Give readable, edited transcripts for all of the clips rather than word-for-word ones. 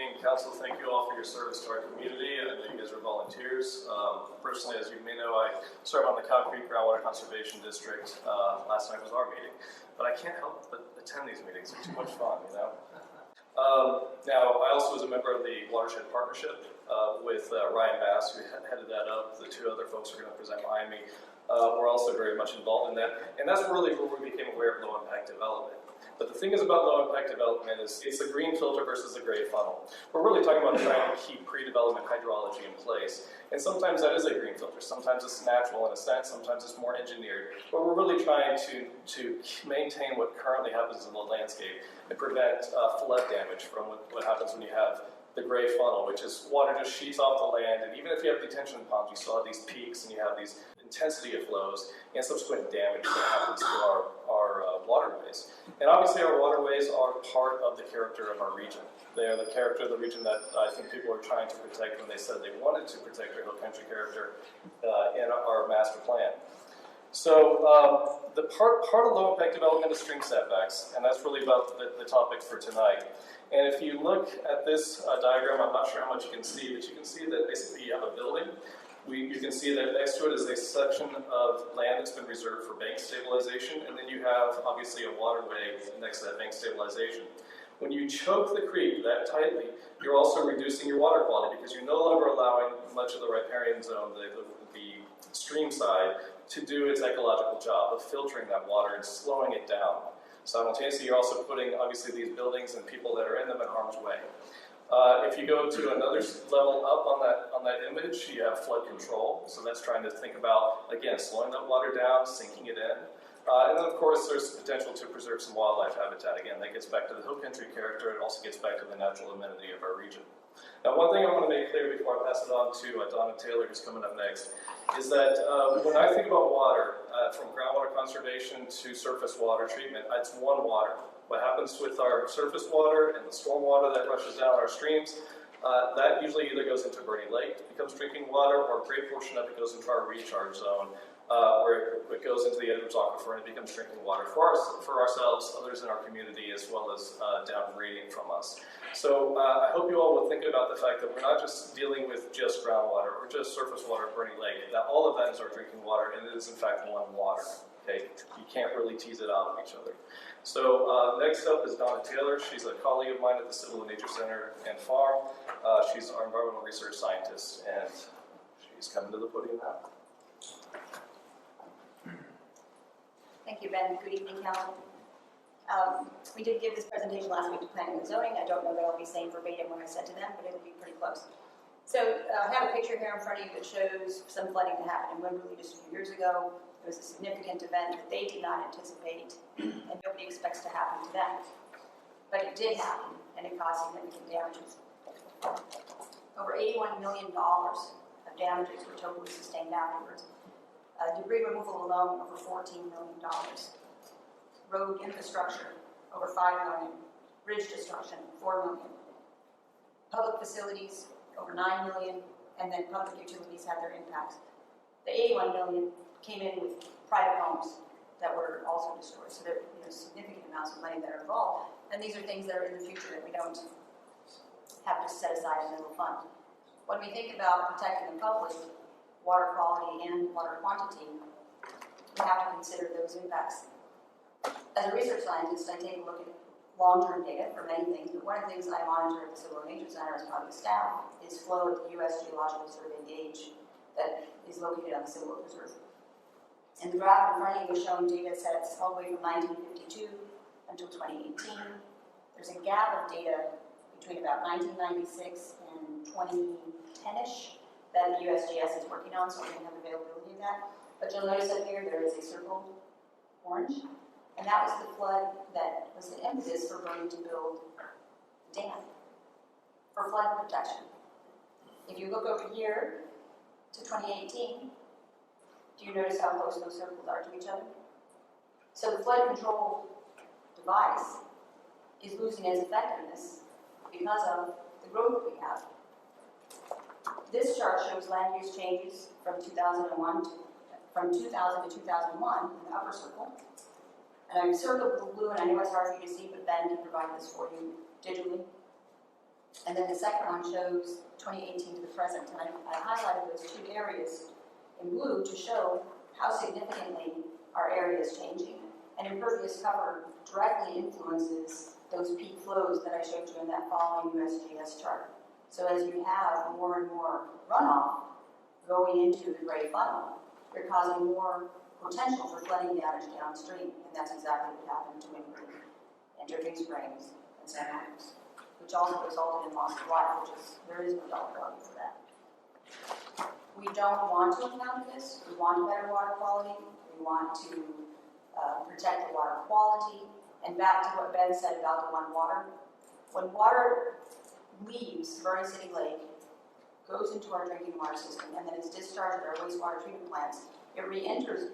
evening, Council. Thank you all for your service to our community. I know you guys are volunteers. Personally, as you may know, I serve on the Cow Creek Groundwater Conservation District. Last night was our meeting, but I can't help but attend these meetings. They're too much fun, you know. Now, I also was a member of the Watershed Partnership with Ryan Bass, who headed that up. The two other folks who are going to present behind me were also very much involved in that. And that's really where we became aware of low-impact development. But the thing is about low-impact development is it's the green filter versus the gray funnel. We're really talking about trying to keep pre-development hydrology in place. And sometimes that is a green filter. Sometimes it's natural in a sense. Sometimes it's more engineered. But we're really trying to maintain what currently happens in the landscape and prevent flood damage from what happens when you have the gray funnel, which is water just sheets off the land. And even if you have detention ponds, you still have these peaks and you have these intensity of flows and subsequent damage that happens to our waterways. And obviously our waterways are part of the character of our region. They are the character of the region that I think people are trying to protect when they said they wanted to protect their hill country character in our master plan. So the part of low impact development is stream setbacks, and that's really about the topic for tonight. And if you look at this diagram, I'm not sure how much you can see, but you can see that basically you have a building. You can see that next to it is a section of land that's been reserved for bank stabilization, and then you have obviously a waterway next to that bank stabilization. When you choke the creek that tightly, you're also reducing your water quality because you're no longer allowing much of the riparian zone, the stream side, to do its ecological job of filtering that water and slowing it down. Simultaneously, you're also putting obviously these buildings and people that are in them in harm's way. If you go to another level up on that image, you have flood control. So that's trying to think about, again, slowing that water down, sinking it in. And then, of course, there's potential to preserve some wildlife habitat. Again, that gets back to the hill country character. It also gets back to the natural amenity of our region. Now, one thing I want to make clear before I pass it on to Donna Taylor, who's coming up next, is that when I think about water, from groundwater conservation to surface water treatment, it's one water. What happens with our surface water and the storm water that rushes down our streams, that usually either goes into Boerne Lake, becomes drinking water, or a great portion of it goes into our recharge zone, where it goes into the Edwards Aquifer and it becomes drinking water for ourselves, others in our community, as well as down gradient from us. So I hope you all will think about the fact that we're not just dealing with just groundwater or just surface water at Boerne Lake, that all of that is our drinking water, and it is in fact one water. Okay? You can't really tease it out of each other. So next up is Donna Taylor. She's a colleague of mine at the Civil and Nature Center and Farm. She's our environmental research scientist, and she's coming to the podium now. Thank you, Ben. Good evening, Council. We did give this presentation last week to Planning and Zoning. I don't know that I'll be saying verbatim what I said to them, but it'll be pretty close. So I have a picture here in front of you that shows some flooding that happened in Wimberley just a few years ago. It was a significant event that they did not anticipate, and nobody expects to happen to them. But it did happen, and it caused significant damages. Over $81 million of damages were totally sustained afterwards. Debris removal alone, over $14 million. Road infrastructure, over $5 million. Bridge destruction, $4 million. Public facilities, over $9 million, and then public utilities had their impacts. The $81 million came in with private homes that were also destroyed. So there are significant amounts of money that are involved. And these are things that are in the future that we don't have to set aside in a little fund. When we think about protecting the public, water quality and water quantity, we have to consider those impacts. As a research scientist, I take a look at long-term data for many things, but one of the things I monitor at the Civil and Nature Center as part of the staff is flow at the U.S. Geological Survey gauge that is located on the Civil Reserve. And the graph in front of you is showing data sets all the way from 1952 until 2018. There's a gap of data between about 1996 and 2010-ish that the USGS is working on, so we have availability of that. But you'll notice up here there is a circled orange, and that was the flood that was the impetus for going to build a dam for flood protection. If you look over here to 2018, do you notice how close those circles are to each other? So the flood control device is losing its effectiveness because of the growth that we have. This chart shows land use changes from 2000 to 2001 in the upper circle. And I've circled the blue, and I know it's hard for you to see, but Ben can provide this for you digitally. And then the second one shows 2018 to the present, and I highlighted those two areas in blue to show how significantly our area is changing. And impervious cover directly influences those peak flows that I showed you in that following USGS chart. So as you have more and more runoff going into the gray funnel, you're causing more potential for flooding damage downstream, and that's exactly what happened to Wingreen and Dripping Springs and Setbacks, which also resulted in loss of life, which is, there is no dollar value for that. We don't want to encounter this. We want better water quality. We want to protect the water quality. And back to what Ben said about the one water. When water leaves Boerne City Lake, goes into our drinking water system, and then is discharged at our wastewater treatment plants, it re-enters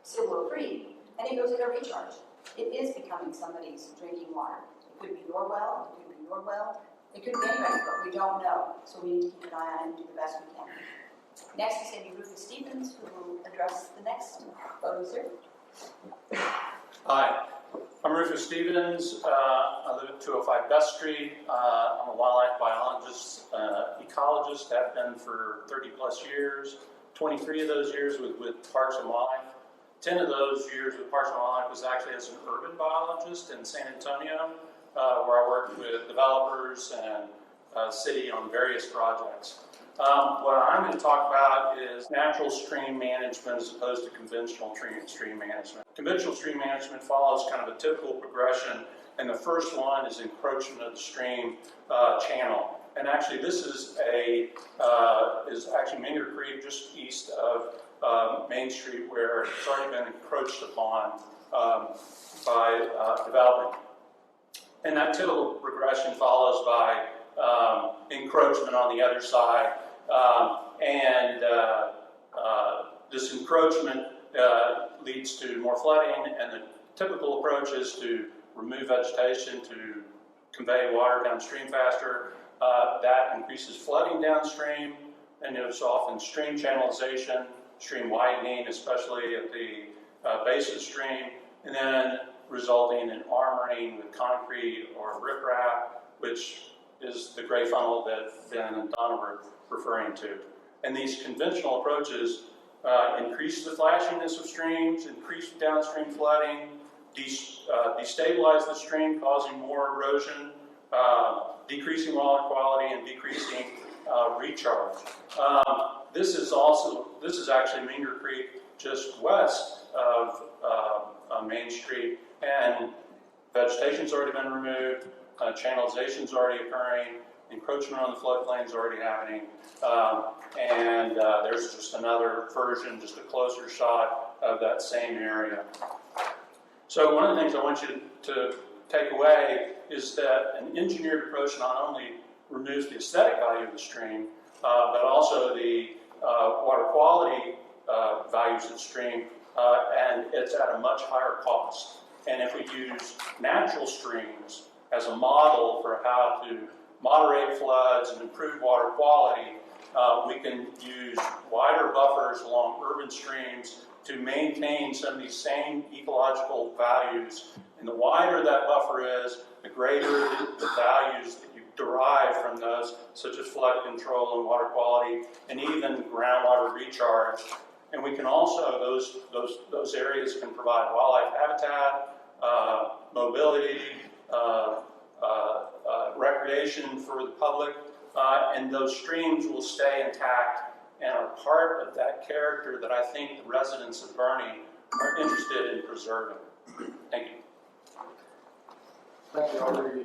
Silvo Creek, and it goes into recharge. It is becoming somebody's drinking water. It could be your well, it could be your well, it could be anybody's, but we don't know. So we need to keep an eye on it and do the best we can. Next is going to be Rufus Stevens, who will address the next photos here. Hi, I'm Rufus Stevens. I live at 205 Best Street. I'm a wildlife biologist, ecologist, have been for 30 plus years. 23 of those years with Parks and Wildlife. 10 of those years with Parks and Wildlife was actually as an urban biologist in San Antonio, where I worked with developers and city on various projects. What I'm going to talk about is natural stream management as opposed to conventional stream management. Conventional stream management follows kind of a typical progression, and the first one is encroachment of the stream channel. And actually, this is actually Minger Creek, just east of Main Street, where it's already been encroached upon by development. And that typical progression follows by encroachment on the other side. This encroachment leads to more flooding, and the typical approach is to remove vegetation to convey water downstream faster. That increases flooding downstream, and there's often stream channelization, stream widening, especially at the base of the stream, and then resulting in armoring with concrete or riprap, which is the gray funnel that Ben and Donna were referring to. And these conventional approaches increase the flashiness of streams, increase downstream flooding, destabilize the stream, causing more erosion, decreasing water quality, and decreasing recharge. This is actually Minger Creek, just west of Main Street, and vegetation's already been removed, channelization's already occurring, encroachment on the floodplain is already happening, and there's just another version, just a closer shot of that same area. So one of the things I want you to take away is that an engineered approach not only removes the aesthetic value of the stream, but also the water quality values of the stream, and it's at a much higher cost. And if we use natural streams as a model for how to moderate floods and improve water quality, we can use wider buffers along urban streams to maintain some of these same ecological values. And the wider that buffer is, the greater the values that you derive from those, such as flood control and water quality, and even groundwater recharge. And we can also, those areas can provide wildlife habitat, mobility, recreation for the public, and those streams will stay intact and are part of that character that I think the residents of Boerne are interested in preserving. Thank you. Thank you, Audrey.